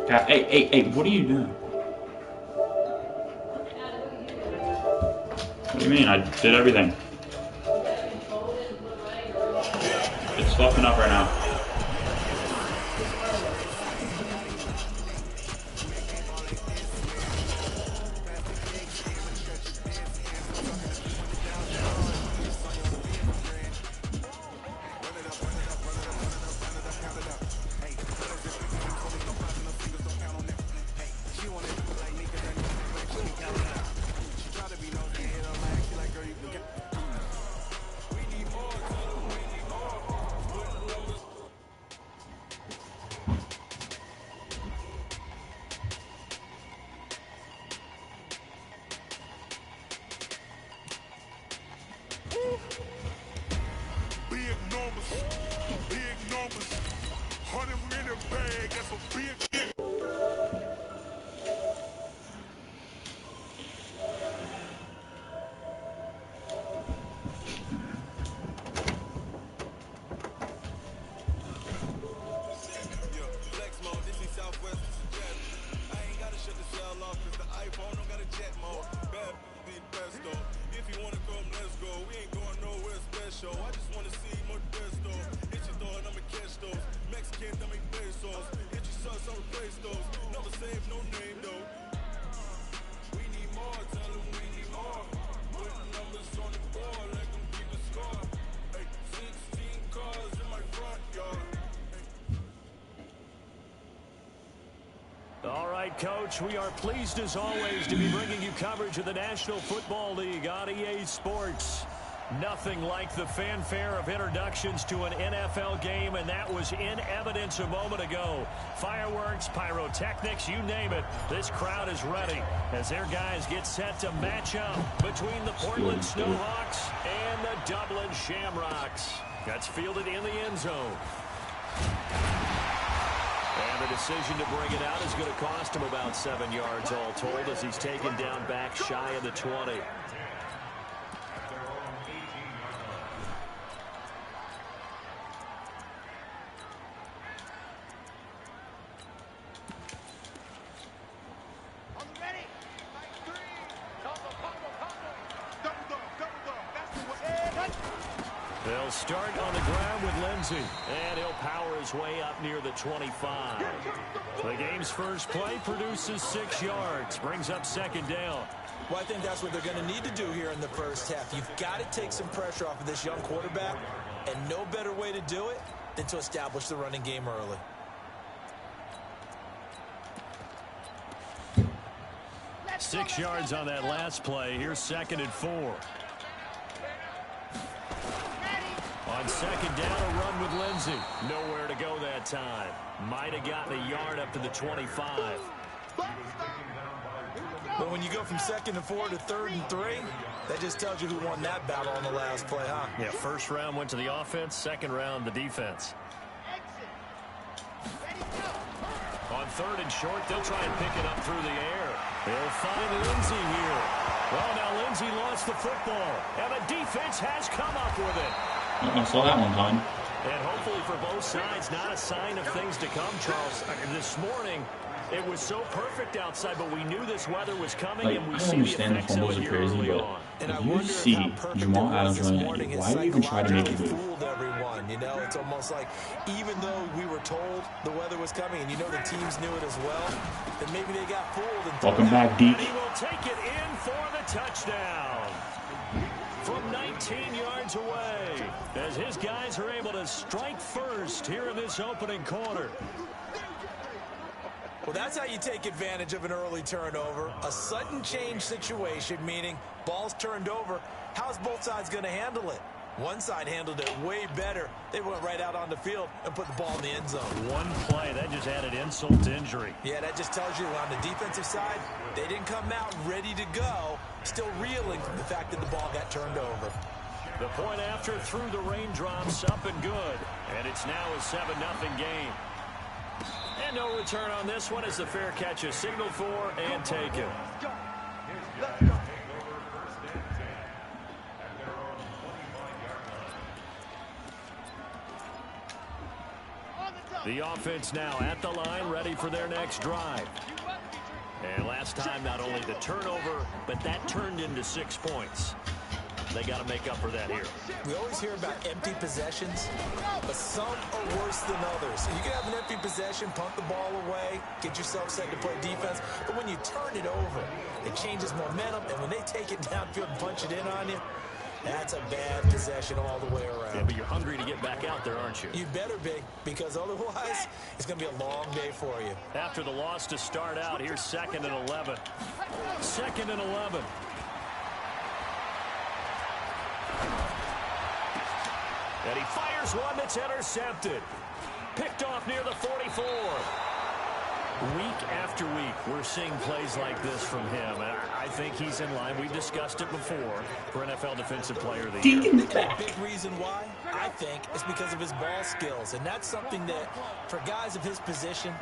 Hey, what are you doing? What do you mean? I did everything. It's fucking up right now. All right, Coach, we are pleased as always to be bringing you coverage of the National Football League on EA Sports. Nothing like the fanfare of introductions to an NFL game, and that was in evidence a moment ago. Fireworks, pyrotechnics, you name it. This crowd is ready as their guys get set to match up between the Portland Snowhawks and the Dublin Shamrocks. That's fielded in the end zone. And the decision to bring it out is going to cost him about 7 yards all told as he's taken down back shy of the 20. They'll start on the ground with Lindsey, and he'll power his way up near the 25. The game's first play produces 6 yards, brings up second down. Well, I think that's what they're going to need to do here in the first half. You've got to take some pressure off of this young quarterback, and no better way to do it than to establish the running game early. Six yards on that last play. Here's 2nd and 4. On second down, a run with Lindsey. Nowhere to go that time. Might have gotten a yard up to the 25. But when you go from 2nd and 4 to 3rd and 3, that just tells you who won that battle on the last play, huh? Yeah, first round went to the offense, second round the defense. On 3rd and short, they'll try and pick it up through the air. They'll find Lindsey here. Well, now Lindsey lost the football, and the defense has come up with it. I saw that one time. And hopefully for both sides, not a sign of things to come, Charles. This morning, it was so perfect outside, but we knew this weather was coming, Like, and we I see understand the the effects of fumbles it are here crazy, early but on. if you see Jamal Adams running, why do you even try to make it move? Fooled everyone, you know, it's almost like even though we were told the weather was coming, and you know the teams knew it as well, then maybe they got fooled. And Welcome back, Deke. And he will take it in for the touchdown. From 19 yards away, as his guys are able to strike first here in this opening quarter. Well, that's how you take advantage of an early turnover. A sudden change situation, meaning ball's turned over. How's both sides going to handle it? One side handled it way better. They went right out on the field and put the ball in the end zone. One play, that just added insult to injury. Yeah, that just tells you on the defensive side, they didn't come out ready to go, still reeling from the fact that the ball got turned over. The point after through the raindrops, up and good. And it's now a 7-0 game. And no return on this one as the fair catch is signaled for and taken. The offense now at the line, ready for their next drive. And last time, not only the turnover, but that turned into 6 points. They got to make up for that here. We always hear about empty possessions, but some are worse than others. You can have an empty possession, punt the ball away, get yourself set to play defense, but when you turn it over, it changes momentum, and when they take it downfield and punch it in on you, that's a bad possession all the way around. Yeah, but you're hungry to get back out there, aren't you? You better be, because otherwise, it's going to be a long day for you. After the loss to start out, here's 2nd and 11. 2nd and 11. And he fires one that's intercepted. Picked off near the 44. Week after week, we're seeing plays like this from him. And I think he's in line. We've discussed it before for NFL Defensive Player of the Year. And a big reason why, I think, is because of his ball skills. And that's something that, for guys of his position,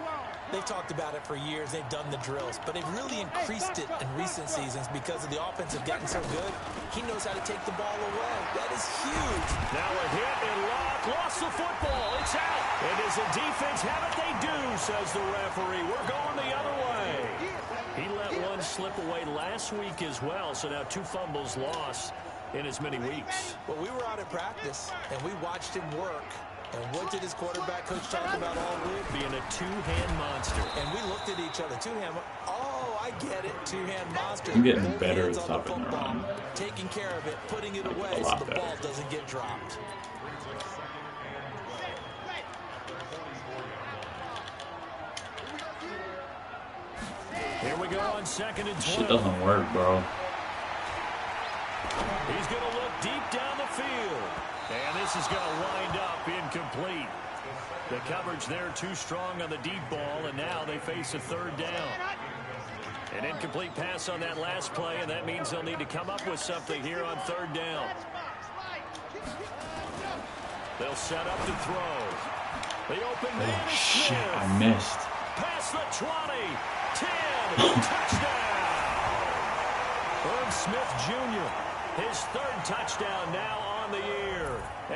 they've talked about it for years. They've done the drills. But they've really increased it in recent seasons because of the offense have gotten so good. He knows how to take the ball away. That is huge. Now a hit and lost the football. It's out. And does the defense have it? They do, says the referee. We're going the other way. He let one slip away last week as well. So now 2 fumbles lost in as many weeks. Well, we were out at practice, and we watched him work. And what did his quarterback coach talk about all week? Being a two-hand monster. And we looked at each other. Two-hand. Oh, I get it. Two-hand monster. I'm getting Both better hands at on the stopping the football, run. taking care of it, putting it away A so lot the better. ball doesn't get dropped. Here we go on 2nd and 12. Shit doesn't work, bro. He's going to look deep down the field. And this is going to wind up incomplete. The coverage there too strong on the deep ball, and now they face a 3rd down. An incomplete pass on that last play, and that means they'll need to come up with something here on 3rd down. They'll set up to throw. The open man Oh, is shit, Smith. I missed. Past the 20, 10, touchdown. Irv Smith Jr., his 3rd touchdown now on the year,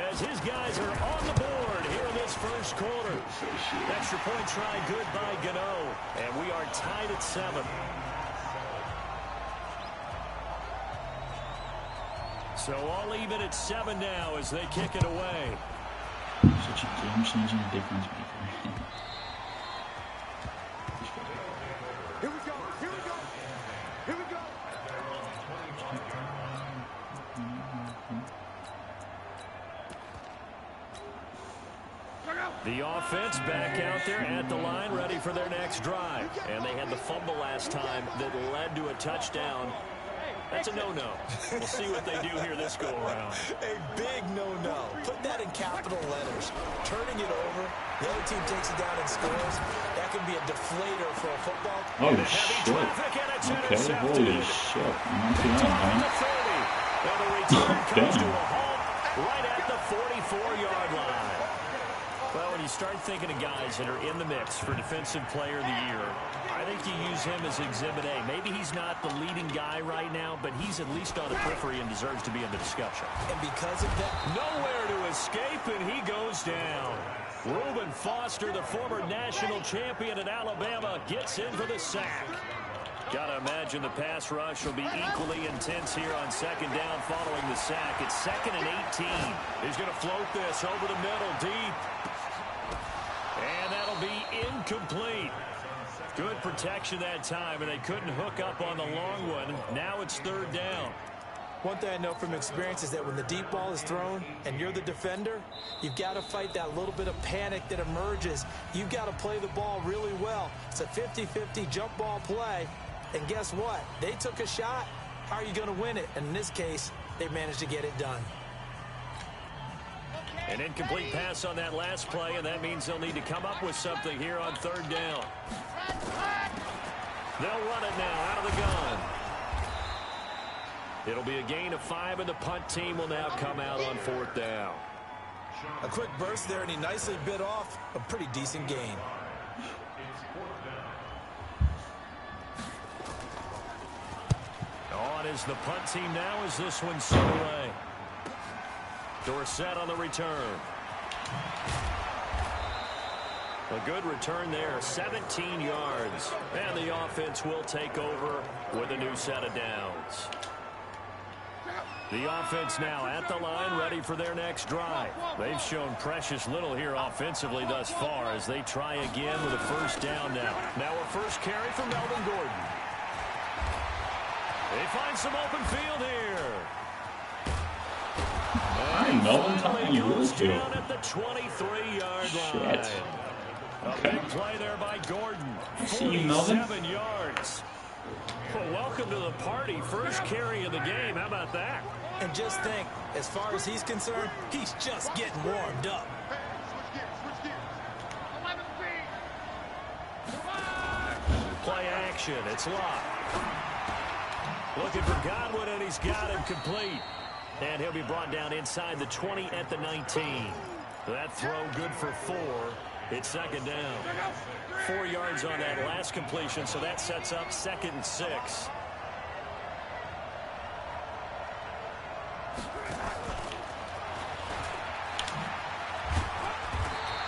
as his guys are on the board here in this first quarter. Extra point try good by Gano, and we are tied at 7. So all even at 7 now as they kick it away. Such a game-changing difference maker. Here we go. Here we go. Here we go. The offense back out there at the line, ready for their next drive. And they had the fumble last time that led to a touchdown. That's a no-no. We'll see what they do here this go-around. A big no-no. Put that in capital letters. Turning it over, the other team takes it down and scores. That can be a deflator for a football. Oh, Heavy shit. traffic, and it's Okay, intercepted. holy shit. I'm not too Down young, to man. 30. Now the return comes to Damn. a halt right at the 44-yard line. Well, when you start thinking of guys that are in the mix for Defensive Player of the Year, I think you use him as Exhibit A. Maybe he's not the leading guy right now, but he's at least on the periphery and deserves to be in the discussion. And because of that, Nowhere to escape, and he goes down. Reuben Foster, the former national champion at Alabama, gets in for the sack. Gotta imagine the pass rush will be equally intense here on 2nd down following the sack. It's 2nd and 18. He's gonna float this over the middle deep. And that'll be incomplete. Good protection that time, and they couldn't hook up on the long one. Now it's 3rd down. one thing I know from experience is that when the deep ball is thrown and you're the defender, you've got to fight that little bit of panic that emerges. You've got to play the ball really well. It's a 50-50 jump ball play. And guess what? They took a shot. How are you going to win it? And in this case, they managed to get it done. An incomplete pass on that last play, and that means they'll need to come up with something here on 3rd down. They'll run it now out of the gun. It'll be a gain of 5, and the punt team will now come out on 4th down. A quick burst there, and he nicely bit off a pretty decent gain. On is the punt team now as this one's set away. Dorsett on the return. A good return there, 17 yards. And the offense will take over with a new set of downs. The offense now at the line, ready for their next drive. They've shown precious little here offensively thus far as they try again with a first down now. Now a first carry for Melvin Gordon. They find some open field here. Hi, Melvin, something you really do. Down at the 23-yard line. Shit. A big play there by Gordon. See you, Melvin. 47 yards. Well, welcome to the party. First carry of the game. How about that? And just think, as far as he's concerned, he's just getting warmed up. Play action. It's locked. Looking for Godwin, and he's got him complete. And he'll be brought down inside the 20 at the 19. That throw good for 4. It's second down. 4 yards on that last completion, so that sets up 2nd and 6.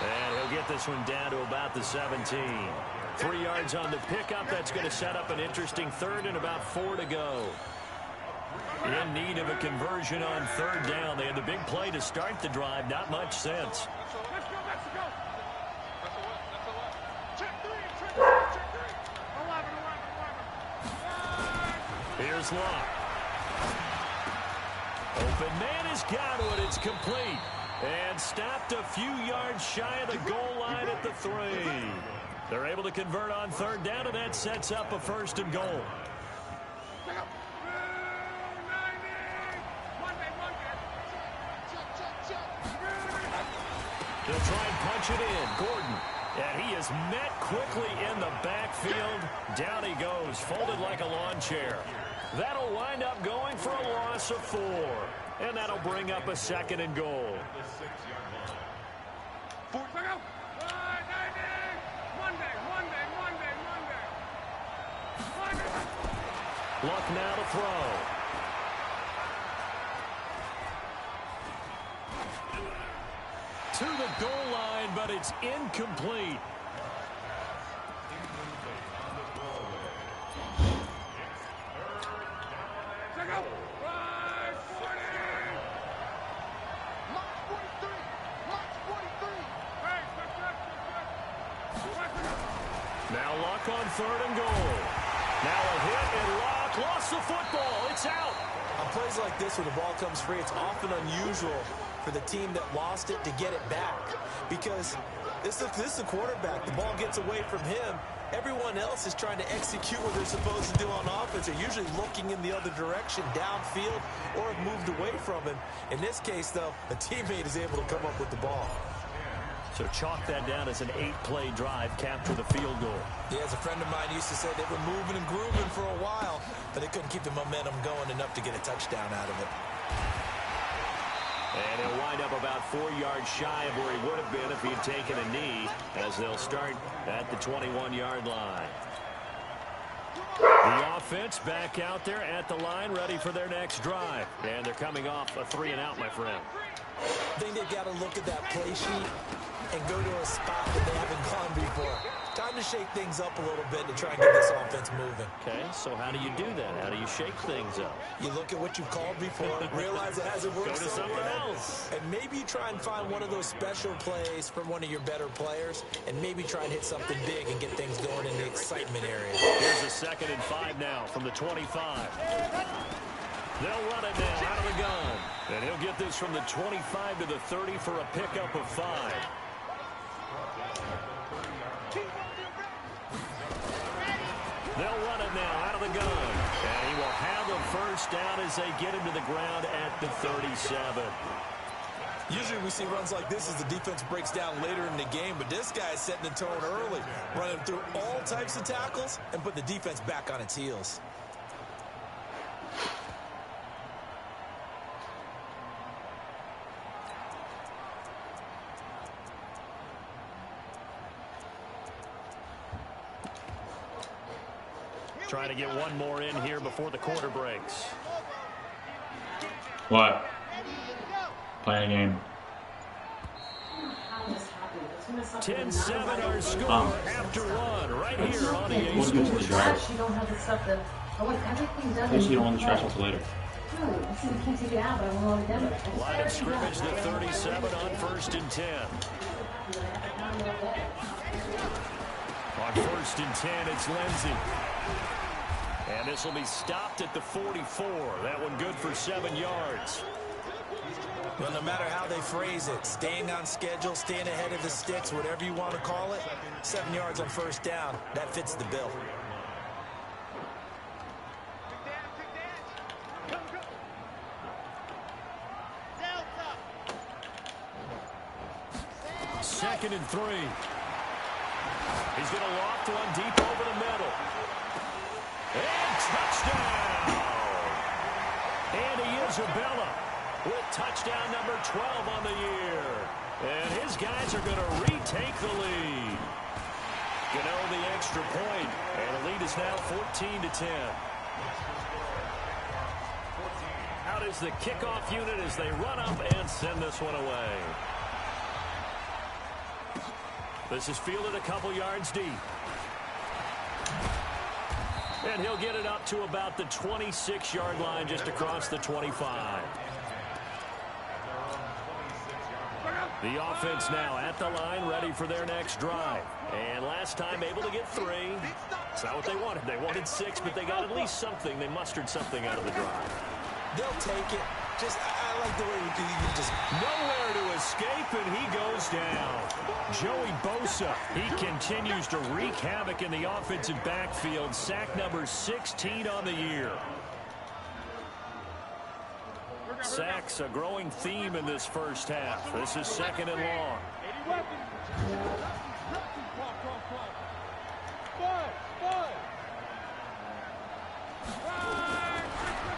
And he'll get this one down to about the 17. 3 yards on the pickup. That's going to set up an interesting 3rd and about 4 to go. In need of a conversion on 3rd down. They had the big play to start the drive. Not much sense. Here's Locke. Open man is Godwin. It's complete. And stopped a few yards shy of the goal line at the 3. They're able to convert on 3rd down, and that sets up a 1st and goal. They'll try and punch it in. Gordon. And he is met quickly in the backfield. Down he goes, folded like a lawn chair. That'll wind up going for a loss of 4. And that'll bring up a 2nd and goal. Luck now to throw. To the goal line, but it's incomplete. Now Luck on 3rd and goal. Now a hit and Luck lost the football. It's out. On plays like this where the ball comes free, it's often unusual for the team that lost it to get it back. Because this is the quarterback. The ball gets away from him. Everyone else is trying to execute what they're supposed to do on offense. They're usually looking in the other direction, downfield, or have moved away from him. In this case, though, a teammate is able to come up with the ball. So chalk that down as an 8-play drive, capture the field goal. Yeah, as a friend of mine used to say, they were moving and grooving for a while, but they couldn't keep the momentum going enough to get a touchdown out of it. And he'll wind up about 4 yards shy of where he would have been if he had taken a knee, as they'll start at the 21-yard line. The offense back out there at the line, ready for their next drive. And they're coming off a 3-and-out, my friend. I think they've got to look at that play sheet and go to a spot that they haven't gone before. Time to shake things up a little bit to try and get this offense moving. Okay, so how do you do that? How do you shake things up? You look at what you've called before, realize it hasn't worked Go to somewhere else. And maybe you try and find one of those special plays from one of your better players, and maybe try and hit something big and get things going in the excitement area. Here's a 2nd and 5 now from the 25. They'll run it now out of the gun. And he'll get this from the 25 to the 30 for a pickup of 5. They'll run it now out of the gun. And he will have the first down as they get him to the ground at the 37. Usually we see runs like this as the defense breaks down later in the game, but this guy is setting the tone early, running through all types of tackles and put the defense back on its heels. Trying to get one more in here before the quarter breaks. What? Playing a game. 10-7 our score after one right here on EA We'll get to the Sports. drive. You don't have the stuff that I want everything done. Also, you don't want the trash until later. No, I said you can't take it out, but I want all the done. Line of scrimmage, the 37 on 1st and 10. On 1st and 10, it's Lindsey. And this will be stopped at the 44. That one good for 7 yards. Well, no matter how they phrase it, staying on schedule, staying ahead of the sticks, whatever you want to call it, 7 yards on 1st down, that fits the bill. Second and 3. He's going to loft one deep over the middle. And touchdown! Andy Isabella with touchdown number 12 on the year. And his guys are going to retake the lead. Gano the extra point, and the lead is now 14-10. Out is the kickoff unit as they run up and send this one away. This is fielded a couple yards deep. And he'll get it up to about the 26-yard line just across the 25. The offense now at the line, ready for their next drive. And last time able to get 3. It's not what they wanted. They wanted 6, but they got at least something. They mustered something out of the drive. They'll take it. I like the way you just... Nowhere to escape, and he goes down. Joey Bosa, he continues to wreak havoc in the offensive backfield. Sack number 16 on the year. Sacks a growing theme in this first half. This is 2nd and long.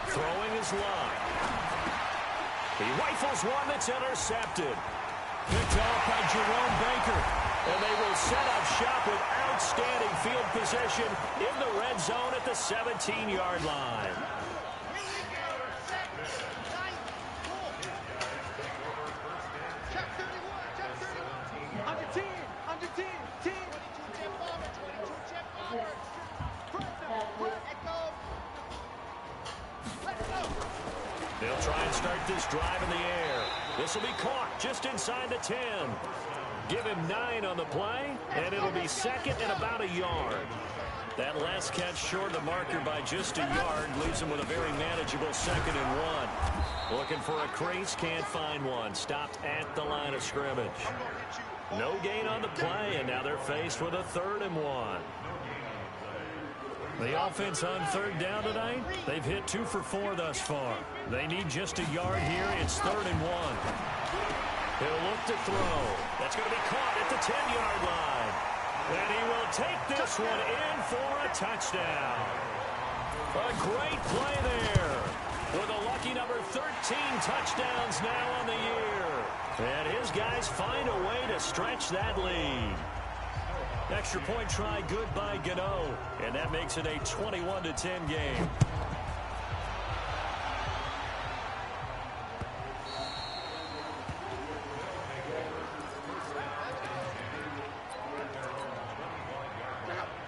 Throwing his line. He rifles one that's intercepted. Picked off by Jerome Baker. And they will set up shop with outstanding field position in the red zone at the 17-yard line. They'll try and start this drive in the air. This will be caught just inside the 10. Give him 9 on the play, and it'll be 2nd and about a yard. That last catch short of the marker by just a yard leaves him with a very manageable 2nd and 1. Looking for a crease, can't find one. Stopped at the line of scrimmage. No gain on the play, and now they're faced with a 3rd and 1. The offense on 3rd down tonight, they've hit 2 for 4 thus far. They need just a yard here. It's 3rd and 1. He'll look to throw. That's going to be caught at the 10-yard line. And he will take this one in for a touchdown. A great play there. With a lucky number 13 touchdowns now on the year. And his guys find a way to stretch that lead. Extra point try good by Gano. And that makes it a 21-10 game.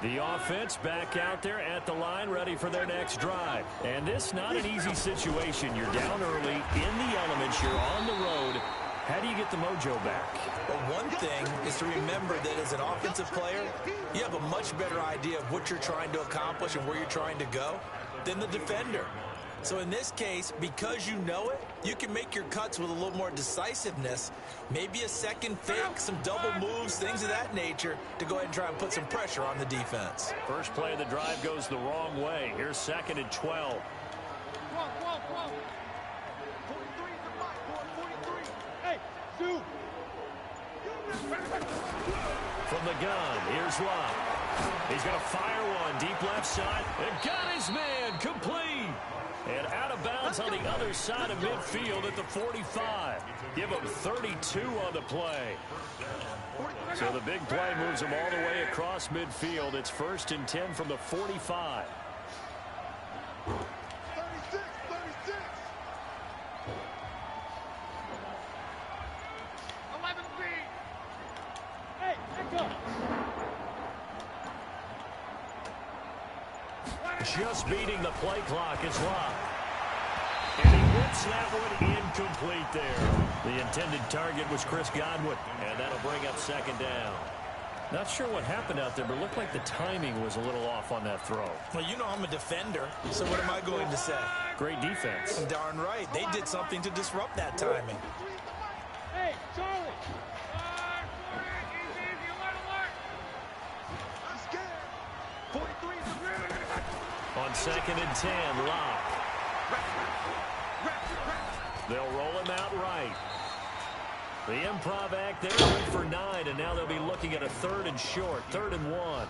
The offense back out there at the line, ready for their next drive. And this not an easy situation. You're down early, in the elements, you're on the road. How do you get the mojo back? Well, one thing is to remember that as an offensive player, you have a much better idea of what you're trying to accomplish and where you're trying to go than the defender. So in this case, because you know it, you can make your cuts with a little more decisiveness, maybe a second fake, some double moves, things of that nature, to go ahead and try and put some pressure on the defense. First play of the drive goes the wrong way. Here's 2nd and 12. From the gun, here's Love. He's going to fire one deep left side. And got his man complete. And out of bounds on the other side of midfield at the 45. Give him 32 on the play. So the big play moves him all the way across midfield. It's 1st and 10 from the 45. just beating the play clock is Locke. And he whips that one incomplete there. The intended target was Chris Godwin, and that'll bring up second down. Not sure what happened out there, but it looked like the timing was a little off on that throw. Well, you know I'm a defender, so what am I going to say? Great defense. Darn right. They did something to disrupt that timing. Hey, Charlie. On 2nd and 10, Locke. They'll roll him out right. The improv act there went for 9, and now they'll be looking at a 3rd and short, 3rd and 1.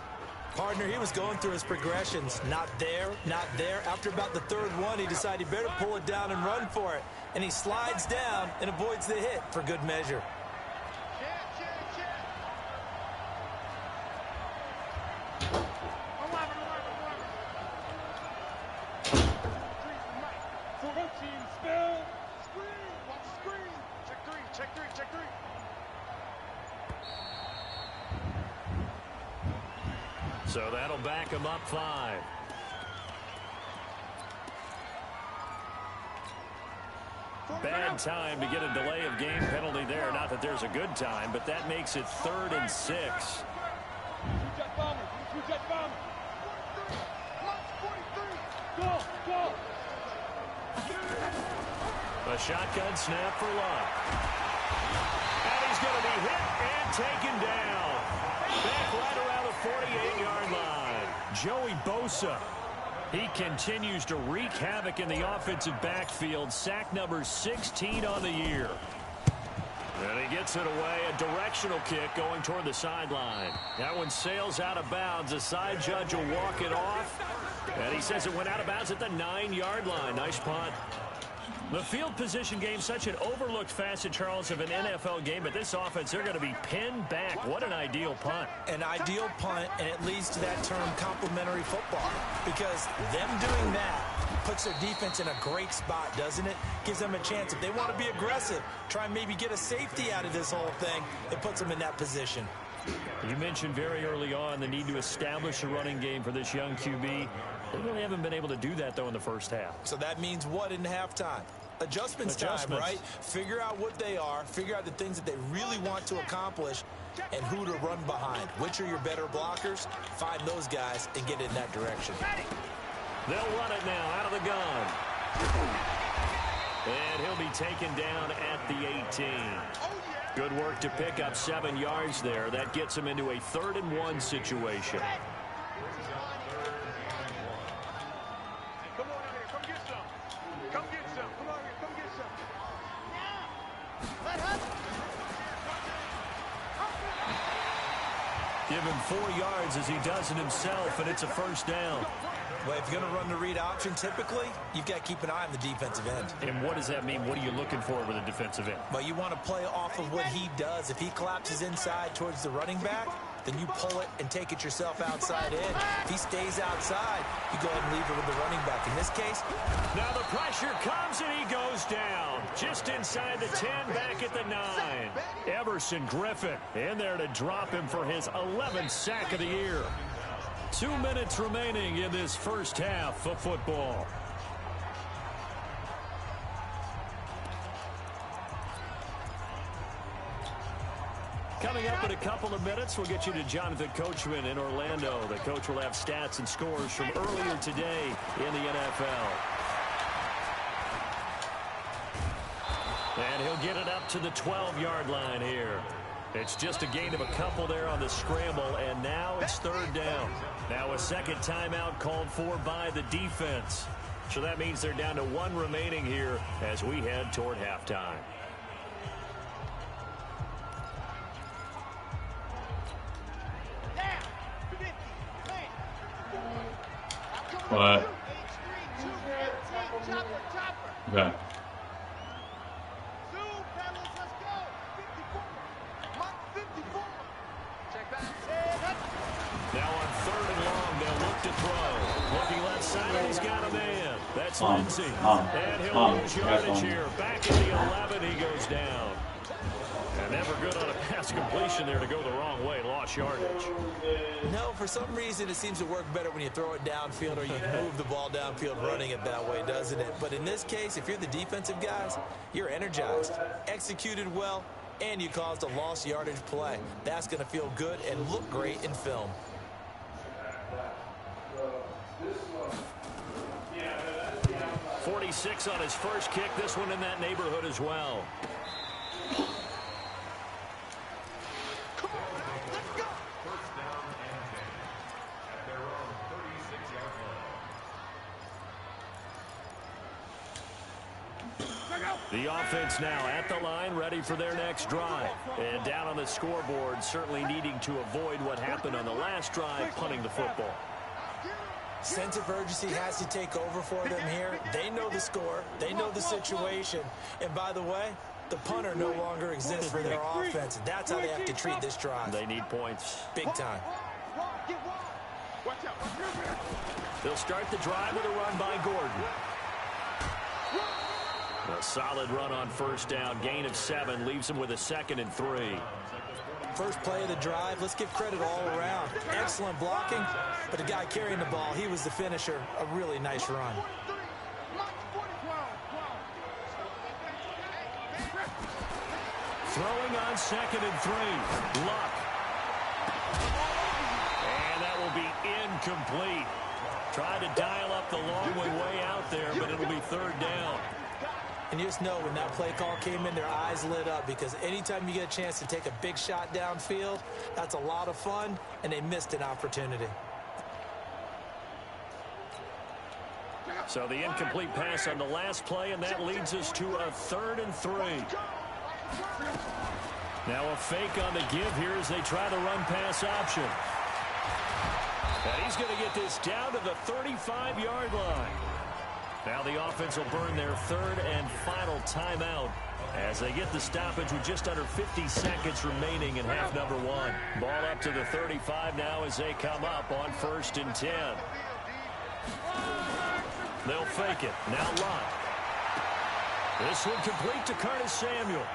Partner, he was going through his progressions. Not there, not there. After about the 3rd one, he decided he better pull it down and run for it. And he slides down and avoids the hit for good measure. So that'll back him up 5. Bad time to get a delay of game penalty there. Not that there's a good time, but that makes it 3rd and 6. A shotgun snap for Locke. And he's going to be hit and taken down. Back right around the 48-yard line. Joey Bosa. He continues to wreak havoc in the offensive backfield. Sack number 16 on the year. And he gets it away. A directional kick going toward the sideline. That one sails out of bounds. The side judge will walk it off. And he says it went out of bounds at the 9-yard line. Nice punt. The field position game, such an overlooked facet, Charles, of an NFL game. But this offense, they're going to be pinned back. What an ideal punt. An ideal punt, and it leads to that term complementary football. Because them doing that puts their defense in a great spot, doesn't it? Gives them a chance. If they want to be aggressive, try and maybe get a safety out of this whole thing, it puts them in that position. You mentioned very early on the need to establish a running game for this young QB. They really haven't been able to do that, though, in the first half. So that means what in halftime? Adjustments time, right? Figure out what they are, figure out the things that they really want to accomplish, and who to run behind. Which are your better blockers? Find those guys and get in that direction. They'll run it now out of the gun. And he'll be taken down at the 18. Good work to pick up 7 yards there. That gets him into a 3rd and 1 situation. Give him 4 yards as he does it himself, and it's a first down. Well, if you're going to run the read option, typically, you've got to keep an eye on the defensive end. And what does that mean? What are you looking for with a defensive end? Well, you want to play off of what he does. If he collapses inside towards the running back, then you pull it and take it yourself outside in. If he stays outside, you go ahead and leave it with the running back. In this case, now the pressure comes and he goes down. Just inside the 10, back at the 9. Everson Griffin in there to drop him for his 11th sack of the year. 2 minutes remaining in this first half of football. Coming up in a couple of minutes, we'll get you to Jonathan Coachman in Orlando. The coach will have stats and scores from earlier today in the NFL. And he'll get it up to the 12-yard line here. It's just a gain of a couple there on the scramble, and now it's 3rd down. Now a second timeout called for by the defense. So that means they're down to 1 remaining here as we head toward halftime. What? Okay. Now on 3rd and long, they'll look to throw. Looking left side, he's got a man. That's Lindsey. And he'll lose yardage here. Back at the 11, he goes down. And never good on a pass chance completion there to go the wrong way. Lost yardage. No, for some reason it seems to work better when you throw it downfield or you move the ball downfield running it that way, doesn't it? But in this case, if you're the defensive guys, you're energized, executed well, and you caused a lost yardage play. That's going to feel good and look great in film. .46 on his first kick. This one in that neighborhood as well. The offense now at the line, ready for their next drive. And down on the scoreboard, certainly needing to avoid what happened on the last drive, punting the football. Sense of urgency has to take over for them here. They know the score. They know the situation. And by the way, the punter no longer exists for their offense. And that's how they have to treat this drive. They need points. Big time. They'll start the drive with a run by Gordon. A solid run on first down. Gain of 7 leaves him with a 2nd and 3. First play of the drive, let's give credit all around. Excellent blocking, but the guy carrying the ball, he was the finisher. A really nice run. Throwing on 2nd and 3. Luck. And that will be incomplete. Tried to dial up the long way out there, but it'll be 3rd down. And you just know when that play call came in, their eyes lit up because anytime you get a chance to take a big shot downfield, that's a lot of fun, and they missed an opportunity. So the incomplete pass on the last play, and that leads us to a 3rd and 3. Now a fake on the give here as they try the run-pass option. And he's going to get this down to the 35-yard line. Now the offense will burn their 3rd and final timeout as they get the stoppage with just under 50 seconds remaining in half number 1. Ball up to the 35 now as they come up on 1st and 10. They'll fake it. Now Luck. This one complete to Curtis Samuel.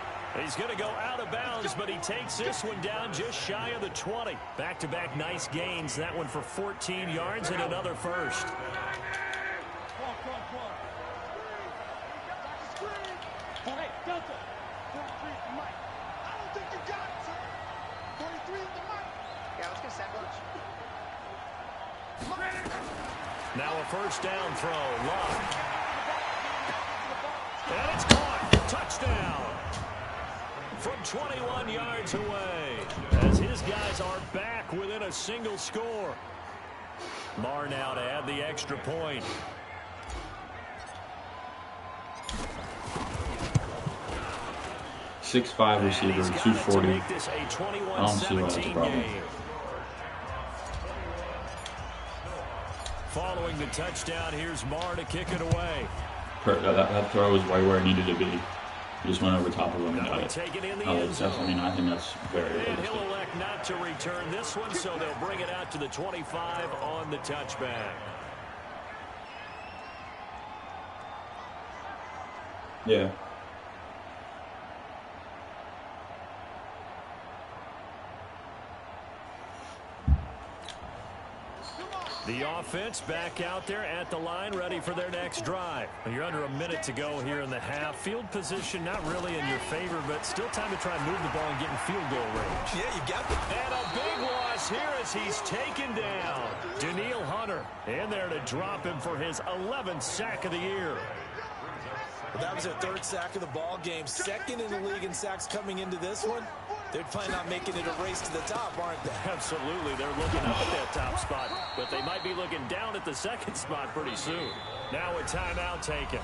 He's going to go out of bounds, but he takes this one down just shy of the 20. Back-to-back nice gains. That one for 14 yards and another first. Now a first down throw. Luck. And it's caught. Touchdown. From 21 yards away. As his guys are back within a single score. Marr now to add the extra point. .65 receiver, 240. I don't see why that's a problem. Following the touchdown, here's Marr to kick it away. That throw was right where it needed to be. He just went over top of him and got it. I think that's very and realistic. he'll elect not to return this one, so they'll bring it out to the 25 on the touchback. Yeah. The offense back out there at the line, ready for their next drive. You're under a minute to go here in the half. Field position not really in your favor, but still time to try and move the ball and get in field goal range. Yeah, you got it. And a big loss here as he's taken down. Danielle Hunter in there to drop him for his 11th sack of the year. Well, that was their 3rd sack of the ball game. 2nd in the league in sacks coming into this one. They're planning on making it a race to the top, aren't they? Absolutely. They're looking up at that top spot, but they might be looking down at the 2nd spot pretty soon. Now a timeout taken.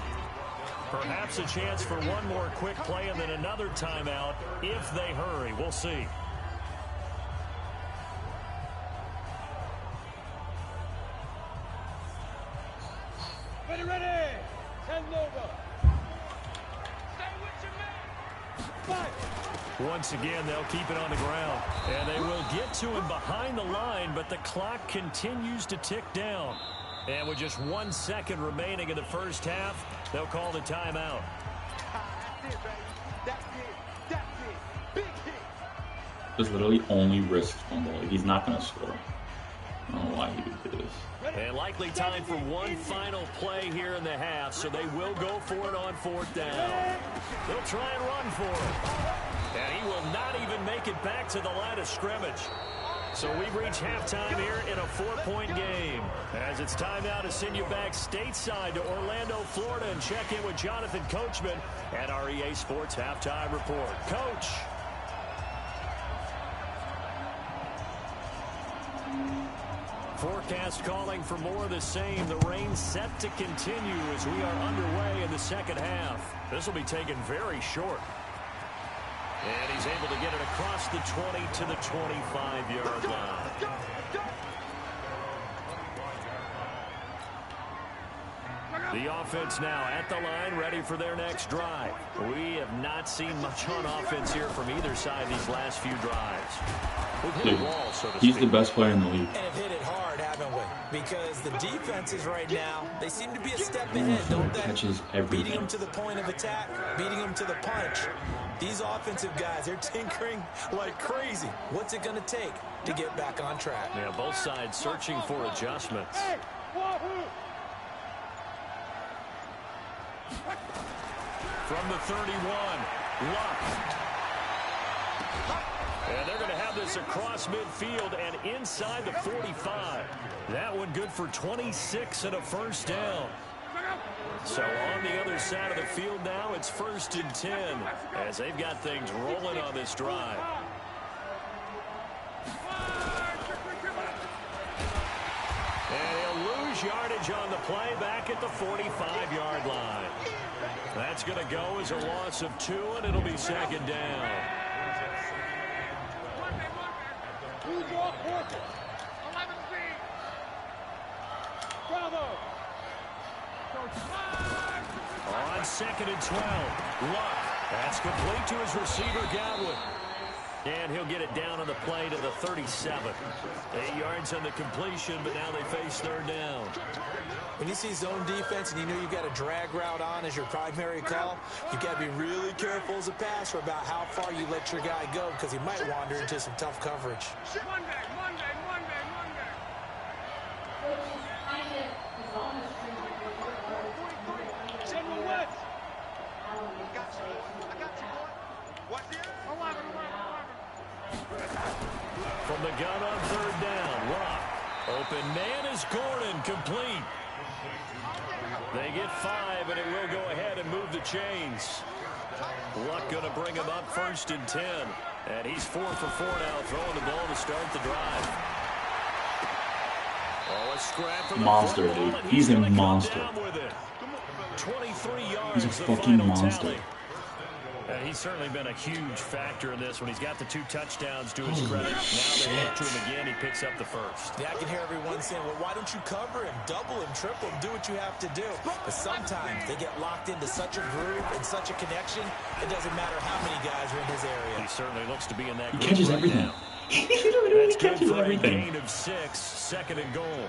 Perhaps a chance for one more quick play and then another timeout if they hurry. We'll see. Ready. 10 over. Stay with your man. Fight. Once again, they'll keep it on the ground. And they will get to him behind the line, but the clock continues to tick down. And with just 1 second remaining in the first half, they'll call the timeout. That's it, baby. That's it. Big hit. This literally only risks fumble. Like, he's not gonna score. I don't know why he would do this. And likely time for one final play here in the half, so they will go for it on 4th down. They'll try and run for it. And he will not even make it back to the line of scrimmage. So we've reached halftime here in a 4-point game. As it's time now to send you back stateside to Orlando, Florida, and check in with Jonathan Coachman at our EA Sports Halftime Report. Coach. Forecast calling for more of the same. The rain set to continue as we are underway in the second half. This will be taken very short. And he's able to get it across the 20 to the 25-yard line. The offense now at the line, ready for their next drive. We have not seen much on offense here from either side these last few drives. Dude, he's the best player in the league. And have hit it hard, haven't we? Because the defenses right now, they seem to be a step ahead, don't they? Catches everything. Beating them to the point of attack, beating them to the punch. These offensive guys, they're tinkering like crazy. What's it going to take to get back on track? Yeah, both sides searching for adjustments. From the 31, Luck. And they're going to have this across midfield and inside the 45. That one good for 26 and a first down. So on the other side of the field now, it's 1st and 10 as they've got things rolling on this drive. And he'll lose yardage on the play back at the 45-yard line. That's going to go as a loss of 2, and it'll be 2nd down. On 2nd and 12, Luck. That's complete to his receiver, Godwin. And he'll get it down on the play to the 37. 8 yards on the completion, but now they face 3rd down. When you see zone defense and you know you've got a drag route on as your primary call, you've got to be really careful as a passer about how far you let your guy go because he might wander into some tough coverage. Monday. General West. I got you, boy. What? From the gun on 3rd down, Luck. Open man is Gordon, complete. They get 5, and it will go ahead and move the chains. Luck going to bring him up 1st and 10. And he's 4 for 4 now, throwing the ball to start the drive. Oh, a scrap for the Monster, football, dude. and He's a gonna come monster. down with it. 23 yards. He's a the fucking final monster. tally. He's certainly been a huge factor in this when he's got the 2 touchdowns to his credit. Now they look to him again. He picks up the first. Yeah, I can hear everyone saying, well, why don't you cover him, double him, triple him, do what you have to do. But sometimes they get locked into such a groove and such a connection, it doesn't matter how many guys are in his area. He certainly looks to be in that He group catches right everything. now. He literally That's good catches for a everything. gain of 6, 2nd and goal.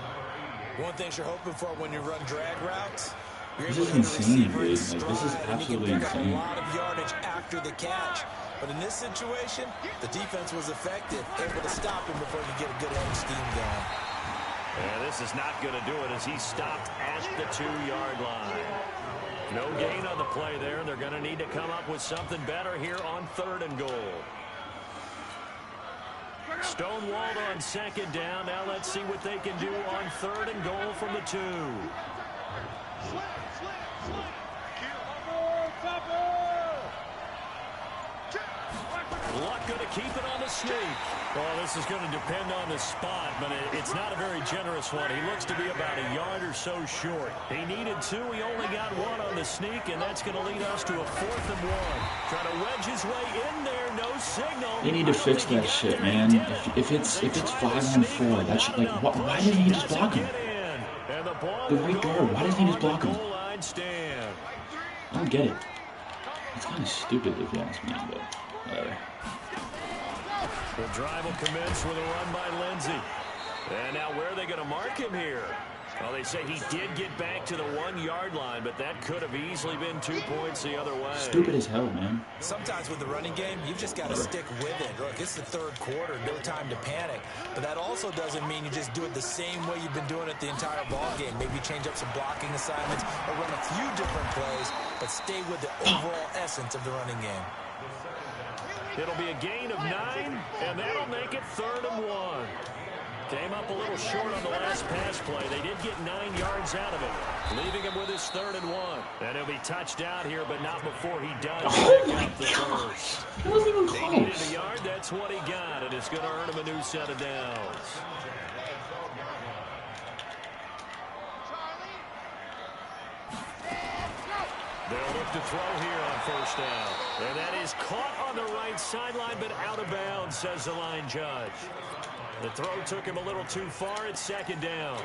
One thing you're hoping for when you run drag routes, you're This able is to hit a insane, receiver in dude. Like, this is stride, and you can absolutely pick up a insane. lot of yardage after the catch. But in this situation, the defense was effective, able to stop him before you get a good head of steam going. And this is not going to do it as he stopped at the 2-yard line. No gain on the play there. They're going to need to come up with something better here on 3rd and goal. Stonewalled on 2nd down. Now let's see what they can do on 3rd and goal from the 2. Luck going to keep it on the sneak. Well, this is going to depend on the spot, but it's not a very generous one. He looks to be about a yard or so short. He needed 2. He only got 1 on the sneak, and that's going to lead us to a 4th and 1. Trying to wedge his way in there. No signal. They need to fix that shit, man. If it's 5-on-4, that should, like, why didn't he just block him? The right guard, why doesn't he just block him? I don't get it. It's kind of stupid if you ask me, but whatever. The drive will commence with a run by Lindsey. And now where are they going to mark him here? Well, they say he did get back to the 1-yard line, but that could have easily been 2 points the other way. Stupid as hell, man. Sometimes with the running game, you've just got to stick with it. Look, it's the third quarter, no time to panic. But that also doesn't mean you just do it the same way you've been doing it the entire ball game. Maybe change up some blocking assignments or run a few different plays, but stay with the overall essence of the running game. It'll be a gain of 9, and that'll make it 3rd and 1. Came up a little short on the last pass play. They did get 9 yards out of it, leaving him with his 3rd and 1. And he'll be touched out here, but not before he does pick up the first. It wasn't even close. He needed a yard. That's what he got, and it's going to earn him a new set of downs. They'll look to throw here on 1st down. And that is caught on the right sideline, but out of bounds, says the line judge. The throw took him a little too far. It's 2nd down.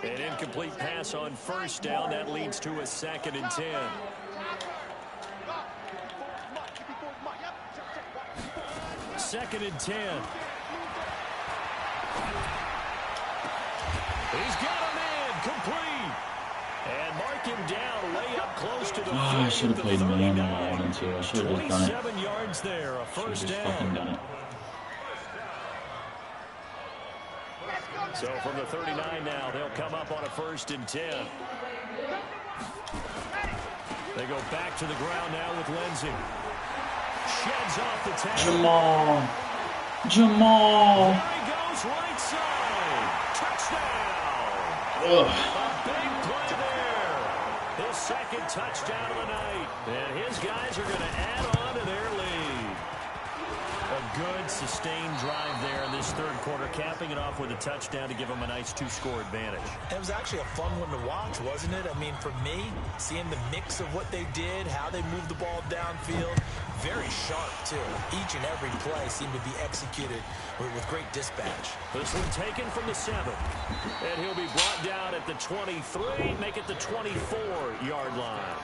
An incomplete pass on 1st down. That leads to a 2nd and 10. Second and 10. He's got him in. Complete. And mark him down way up close to the 40. I should have played man when I wanted to. I should have just done it. 27 yards there. A 1st down. Fucking done it. So from the 39 now, they'll come up on a 1st and 10. They go back to the ground now with Lindsey. Sheds off the tackle. Jamal. There he goes, right side. Touchdown. Ugh. A big play there. His 2nd touchdown of the night. And his guys are going to add on to their lead. A good, sustained drive there in this 3rd quarter, capping it off with a touchdown to give them a nice 2-score advantage. It was actually a fun one to watch, wasn't it? I mean, for me, seeing the mix of what they did, how they moved the ball downfield, very sharp, too. Each and every play seemed to be executed with great dispatch. This one taken from the 7. And he'll be brought down at the 23, make it the 24-yard line.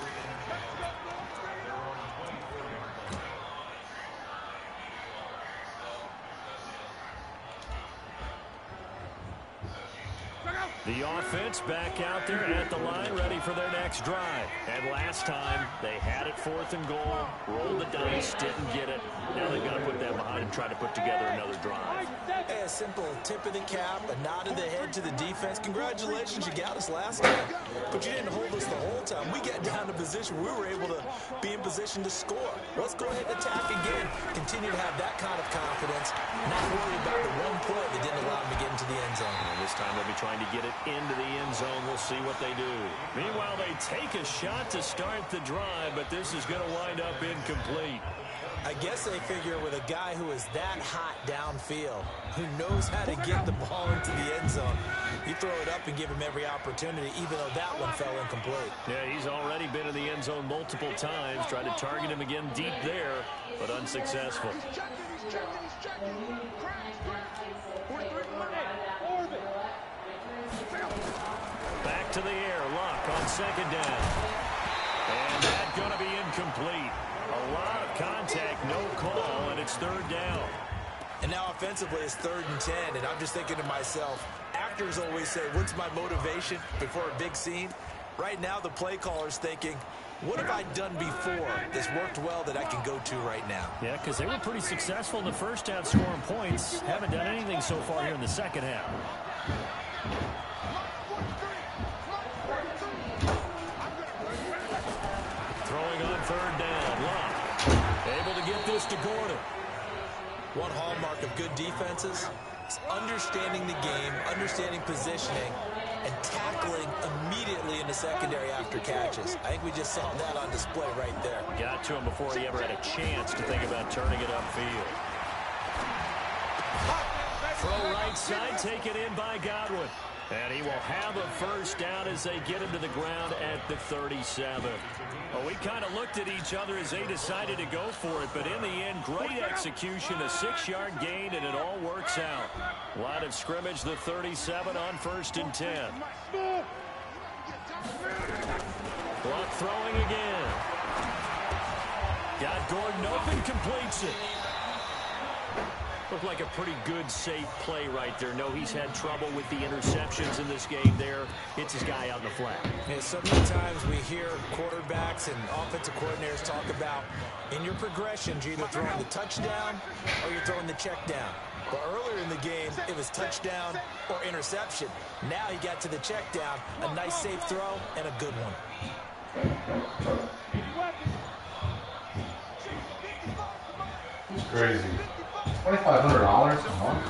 The offense back out there at the line, ready for their next drive. And last time, they had it 4th and goal, rolled the dice, didn't get it. Now they've got to put that behind and try to put together another drive. Hey, a simple tip of the cap, a nod of the head to the defense. Congratulations, you got us last time. But you didn't hold us the whole time. We got down to position. We were able to be in position to score. Let's go ahead and attack again. Continue to have that kind of confidence. Not worry about the one play that didn't allow them to get into the end zone. And this time they'll be trying to get it into the end zone. We'll see what they do. Meanwhile, they take a shot to start the drive, but this is going to wind up incomplete. I guess they figure with a guy who is that hot downfield, who knows how to get the ball into the end zone, you throw it up and give him every opportunity, even though that one fell incomplete. Yeah, he's already been in the end zone multiple times, tried to target him again deep there, but unsuccessful. Back to the air, Luck on 2nd down. And that's going to be incomplete. A lot of contact, no call, and it's 3rd down. And now offensively it's 3rd and 10, and I'm just thinking to myself, actors always say, what's my motivation before a big scene? Right now the play caller's thinking, what have I done before that's worked well that I can go to right now? Yeah, because they were pretty successful in the 1st half scoring points. Haven't done anything so far here in the 2nd half. Throwing on 3rd down. Luck able to get this to Gordon. One hallmark of good defenses is understanding the game, understanding positioning, and tackling immediately in the secondary after catches. I think we just saw that on display right there. Got to him before he ever had a chance to think about turning it upfield. Throw right side, taken in by Godwin. And he will have a 1st down as they get him to the ground at the 37. Well, we kind of looked at each other as they decided to go for it, but in the end, great execution, a 6-yard gain, and it all works out. Line of scrimmage, the 37 on 1st and 10. Clock throwing again. Got Gordon open, completes it. Looked like a pretty good, safe play right there. No, he's had trouble with the interceptions in this game there. Hits his guy out in the flat. Yeah, so many times we hear quarterbacks and offensive coordinators talk about in your progressions, you're either throwing the touchdown or you're throwing the check down. But earlier in the game, it was touchdown or interception. Now he got to the check down, a nice safe throw, and a good one. It's crazy. $2,500 a month?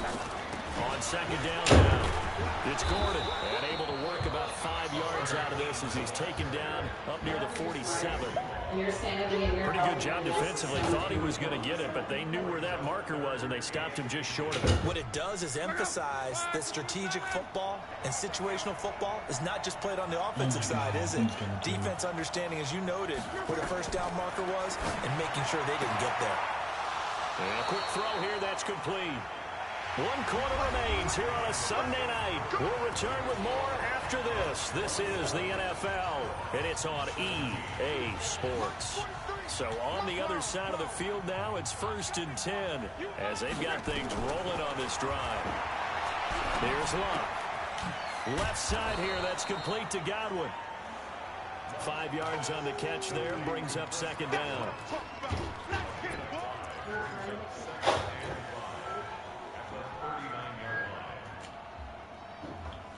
On second down now, it's Gordon. And able to work about 5 yards out of this as he's taken down up near the 47. Pretty good job defensively. Thought he was going to get it, but they knew where that marker was, and they stopped him just short of it. What it does is emphasize that strategic football and situational football is not just played on the offensive side, is it? Defense understanding, as you noted, where the first down marker was and making sure they didn't get there. And a quick throw here, that's complete. 1 quarter remains here on a Sunday night. We'll return with more after this. This is the NFL, and it's on EA Sports. So on the other side of the field now, it's 1st and 10 as they've got things rolling on this drive. Here's Locke. Left side here, that's complete to Godwin. 5 yards on the catch there, brings up second down.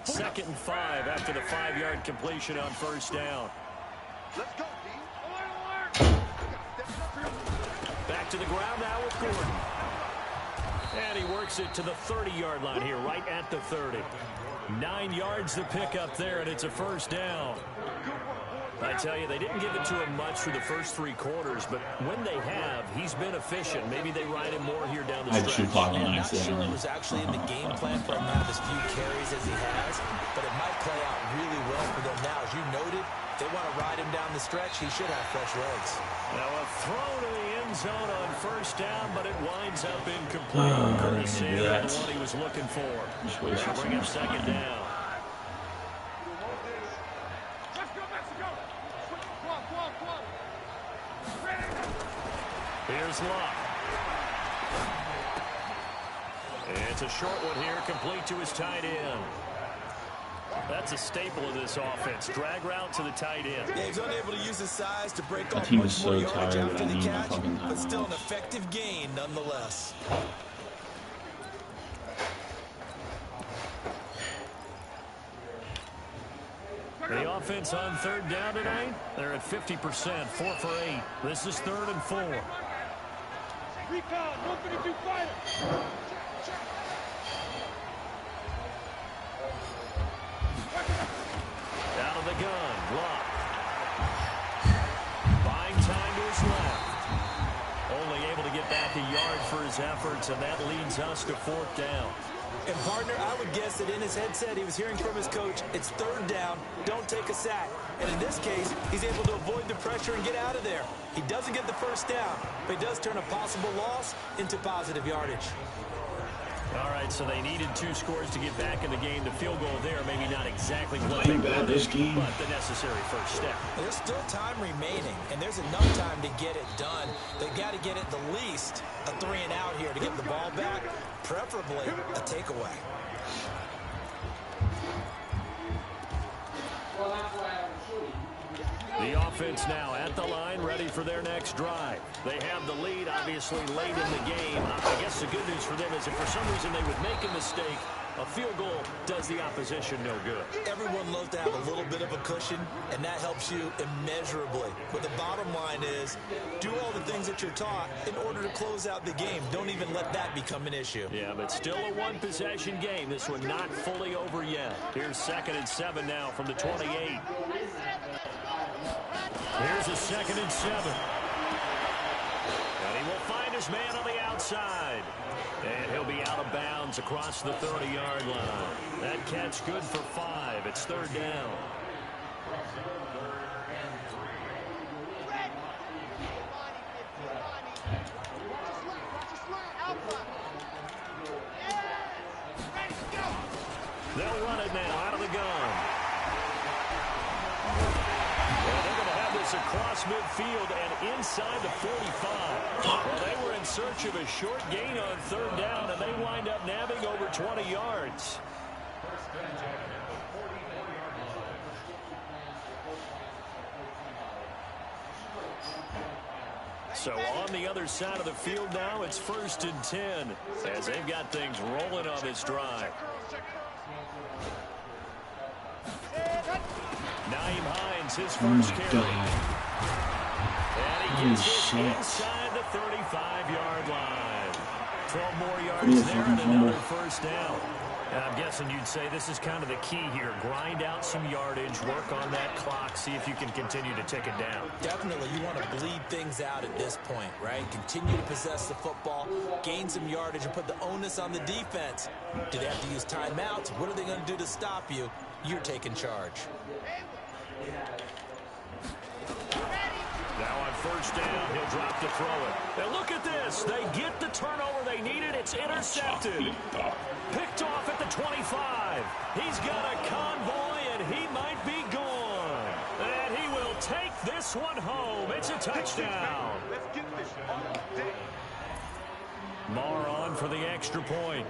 Second and 5 after the 5-yard completion on first down. Let's go, Back to the ground now with Gordon. And he works it to the 30-yard line here, right at the 30. 9 yards to pick up there, and it's a first down. I tell you, they didn't give it to him much through the first 3 quarters, but when they have, he's been efficient. Maybe they ride him more here down the stretch. I'm not sure it was actually in the game plan for him to have as few carries as he has, but it might play out really well for them now. As you noted, if they want to ride him down the stretch, he should have fresh legs. Now a throw to the end zone on first down, but it winds up incomplete. Curtis Samuel, the one he was looking for. They'll bring up second down. Here's Locke. It's a short one here, complete to his tight end. That's a staple of this offense. Drag route to the tight end. Yeah, he's unable to use his size to break off team is much more so yardage tired after that I the need my catch, fucking but still an timeouts. effective gain nonetheless. The offense on third down tonight, they're at 50%, 4 for 8. This is 3rd and 4. Recon, 152 fighter. Out of the gun, Locke. Buying time to his left. Only able to get back a yard for his efforts, and that leads us to 4th down. And, partner, I would guess that in his headset he was hearing from his coach, it's 3rd down, don't take a sack. And in this case, he's able to avoid the pressure and get out of there. He doesn't get the first down, but he does turn a possible loss into positive yardage. All right, so they needed 2 scores to get back in the game. The field goal there, maybe not exactly what they bad this game. but the necessary first step. There's still time remaining, and there's enough time to get it done. They've got to get at the least a 3 and out here to get the ball back, preferably a takeaway. The offense now at the line, ready for their next drive. They have the lead, obviously, late in the game. I guess the good news for them is if for some reason they would make a mistake, a field goal does the opposition no good. Everyone loves to have a little bit of a cushion, and that helps you immeasurably. But the bottom line is, do all the things that you're taught in order to close out the game. Don't even let that become an issue. Yeah, but still a one-possession game. This one not fully over yet. Here's 2nd and 7 now from the 28. Here's a 2nd and 7. And he will find his man on the outside. And he'll be out of bounds across the 30-yard line. That catch good for 5. It's 3rd down. They'll run it now out of the gun. Well, they're going to have this pass across midfield and inside the 45. Well, they were in search of a short gain on third down, and they wind up nabbing over 20 yards. So on the other side of the field now, it's 1st and 10 as they've got things rolling on this drive. Naeem Hines, his first carry. And he gets it inside the 35-yard line. 12 more yards there and another first down. And I'm guessing you'd say this is kind of the key here. Grind out some yardage, work on that clock, see if you can continue to tick it down. Definitely, you want to bleed things out at this point, right? Continue to possess the football, gain some yardage, and put the onus on the defense. Do they have to use timeouts? What are they going to do to stop you? You're taking charge. Now on first down, he'll drop to throw it. And look at this. They get the turnover they needed. It's intercepted. Picked off at the 25. He's got a convoy, and he might be gone. And he will take this one home. It's a touchdown. Marr on for the extra point.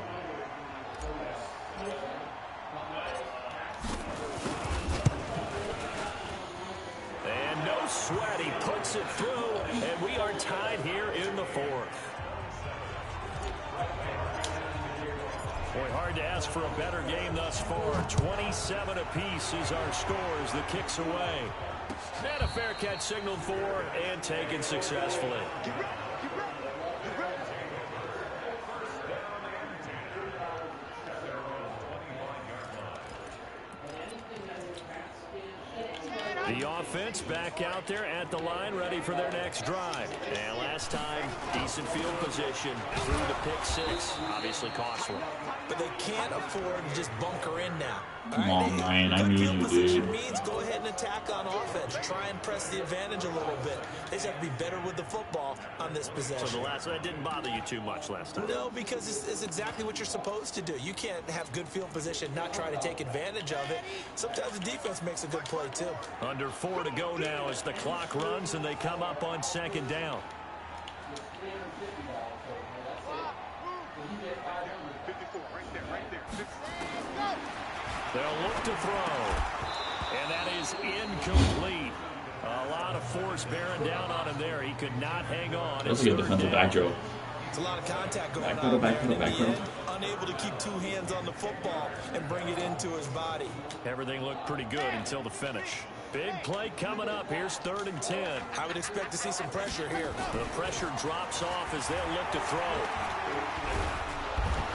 And no sweat. He puts it through, and we are tied here in the 4th. Boy, hard to ask for a better game thus far. 27 apiece is our scores. The kick's away. And a fair catch signaled for and taken successfully. The offense back out there at the line, ready for their next drive. And last time, decent field position through the pick 6. Obviously cost one. But they can't afford to just bunker in now. Come on, Ryan. I need you, dude. Means go ahead and attack on offense. Try and press the advantage a little bit. They just have to be better with the football on this possession. So the last one didn't bother you too much last time? No, because it's exactly what you're supposed to do. You can't have good field position, not try to take advantage of it. Sometimes the defense makes a good play, too. Under 4 to go now as the clock runs and they come up on 2nd down. They'll look to throw. And that is incomplete. A lot of force bearing down on him there. He could not hang on. That's a good defensive back throw. It's a lot of contact going back on. Back pedal. Unable to keep 2 hands on the football and bring it into his body. Everything looked pretty good until the finish. Big play coming up. Here's 3rd and 10. I would expect to see some pressure here. The pressure drops off as they'll look to throw.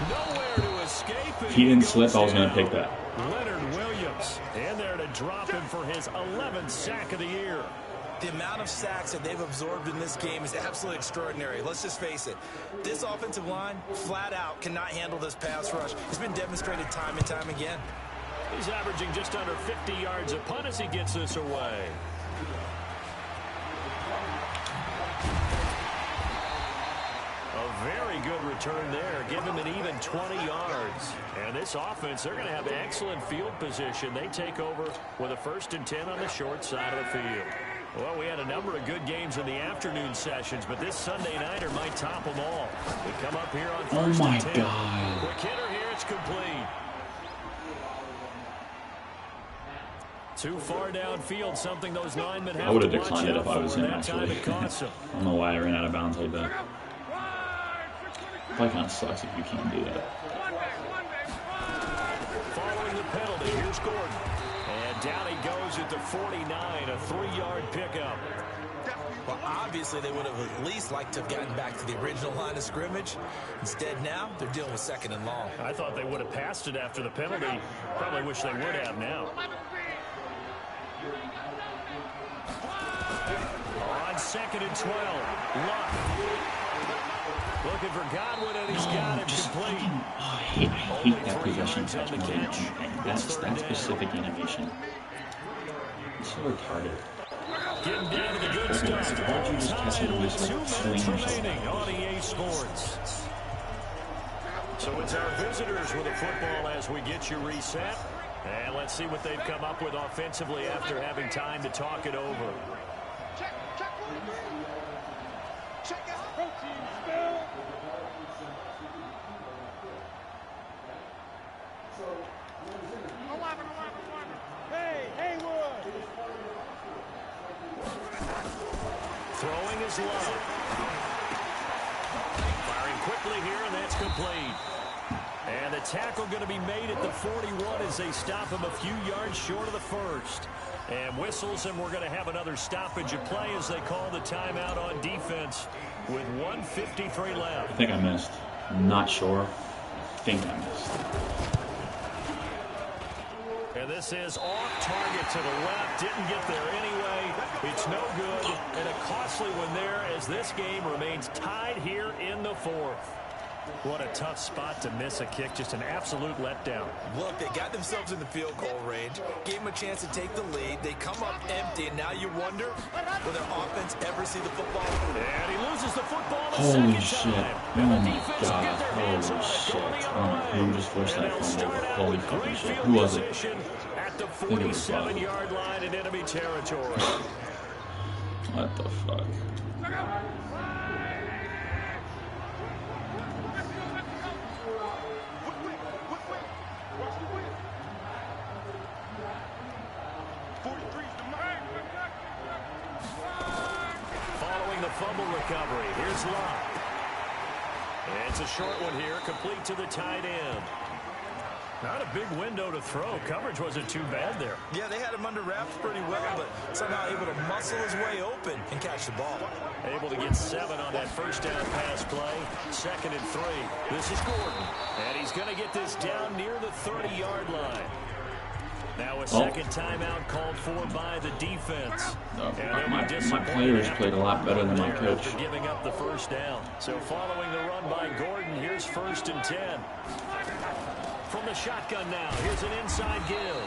Nowhere to escape. If he didn't slip, I was going to pick that. Leonard Williams in there to drop him for his 11th sack of the year. The amount of sacks that they've absorbed in this game is absolutely extraordinary. Let's just face it. This offensive line, flat out, cannot handle this pass rush. It's been demonstrated time and time again. He's averaging just under 50 yards a punt as he gets this away. A very good return there. Give him an even 20 yards. And this offense, they're going to have excellent field position. They take over with a 1st and 10 on the short side of the field. Well, we had a number of good games in the afternoon sessions, but this Sunday nighter might top them all. We come up here on 1st and 10. God. Quick hitter here, it's complete. Too far downfield, something those linemen have to watch out for. I would have declined it if I was him, actually. It cost him. I don't know why I ran out of bounds like that. Probably kind of sucks if you can't do that. Following the penalty, here's Gordon. And down he goes at the 49, a 3-yard pickup. Well, obviously they would have at least liked to have gotten back to the original line of scrimmage. Instead now, they're dealing with 2nd and long. I thought they would have passed it after the penalty. Probably wish they would have now. On 2nd and 12, Luck. Looking for Godwin, and he's got it complete. I hate that possession touch more than anything. That's that specific animation. It's so retarded. Getting down to the good stuff. Why don't you just catch it and just Two like sling minutes yourself? remaining on EA Sports. So it's our visitors with the football as we get you reset. And let's see what they've come up with offensively after having time to talk it over. Check out. Protein spill. Hey, Haywood. Throwing is low. Firing quickly here, and that's complete. And the tackle going to be made at the 41 as they stop him a few yards short of the first. And whistles, and we're going to have another stoppage of play as they call the timeout on defense with 1:53 left. I think I missed. I'm not sure. I think I missed. And this is off target to the left. Didn't get there anyway. It's no good. And a costly one there as this game remains tied here in the fourth. What a tough spot to miss a kick. Just an absolute letdown. Look, they got themselves in the field goal range, gave them a chance to take the lead. They come up empty, and now you wonder, will their offense ever see the football? And he loses the football the Holy second shit. time. Oh And the my defense will god. get their hands on Holy it shit. going the I other don't know way. who just forced And that they'll fumble. start out Holy with fucking great shit. field Who was it? position at the think it was Bob. 47-yard line in enemy territory. What the fuck? Following the fumble recovery, here's Locke. It's a short one here, complete to the tight end. Not a big window to throw. Coverage wasn't too bad there. Yeah, they had him under wraps pretty well, but somehow able to muscle his way open and catch the ball. Able to get 7 on that first down pass play. 2nd and 3. This is Gordon. And he's going to get this down near the 30-yard line. Now a second timeout called for by the defense. My players played a lot better than my coach. After giving up the first down. So following the run by Gordon, here's 1st and 10. From the shotgun now, here's an inside give.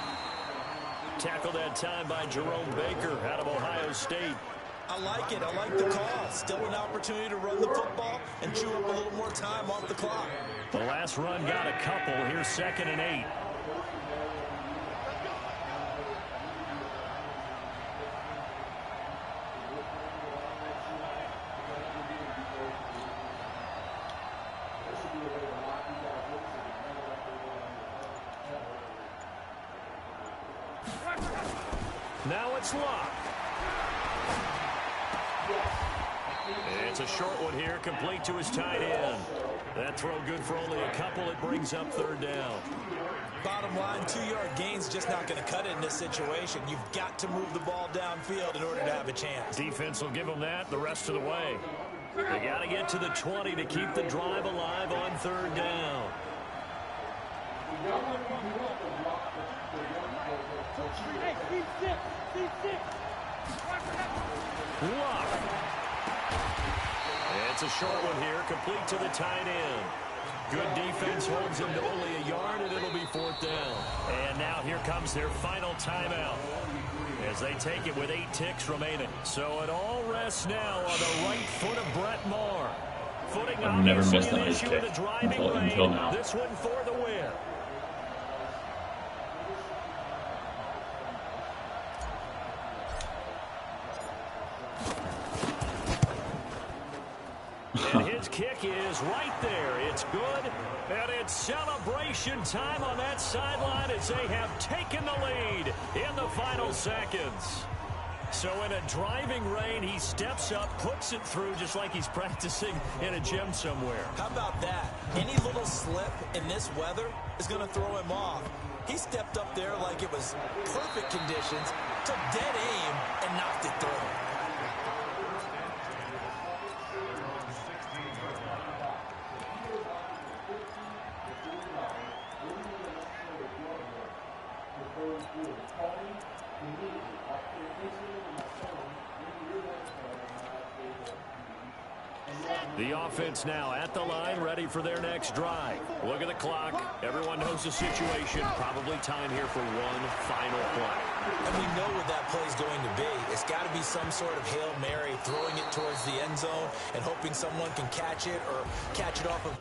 Tackled that time by Jerome Baker out of Ohio State. I like it. I like the call. Still an opportunity to run the football and chew up a little more time off the clock. The last run got a couple. Here's 2nd and 8. Now it's Locke. It's a short one here, complete to his tight end. That throw good for only a couple. It brings up 3rd down. Bottom line, 2-yard gain's just not going to cut it in this situation. You've got to move the ball downfield in order to have a chance. Defense will give them that the rest of the way. They got to get to the 20 to keep the drive alive on 3rd down. Hey, C6. Locke. It's a short one here, complete to the tight end. Good defense holds him to only a yard, and it'll be 4th down. And now here comes their final timeout as they take it with 8 ticks remaining. So it all rests now on the right foot of Brett Maher. Footing I've never obviously missed an an ice issue kick in the driving until lane. now. This one for the win. And his kick is right there. It's good. And it's celebration time on that sideline as they have taken the lead in the final seconds. So in a driving rain, he steps up, puts it through just like he's practicing in a gym somewhere. How about that? Any little slip in this weather is going to throw him off. He stepped up there like it was perfect conditions, took dead aim, and knocked it through. The offense now at the line, ready for their next drive. Look at the clock. Everyone knows the situation. Probably time here for one final play. And we know what that play is going to be. It's got to be some sort of Hail Mary, throwing it towards the end zone and hoping someone can catch it or catch it off of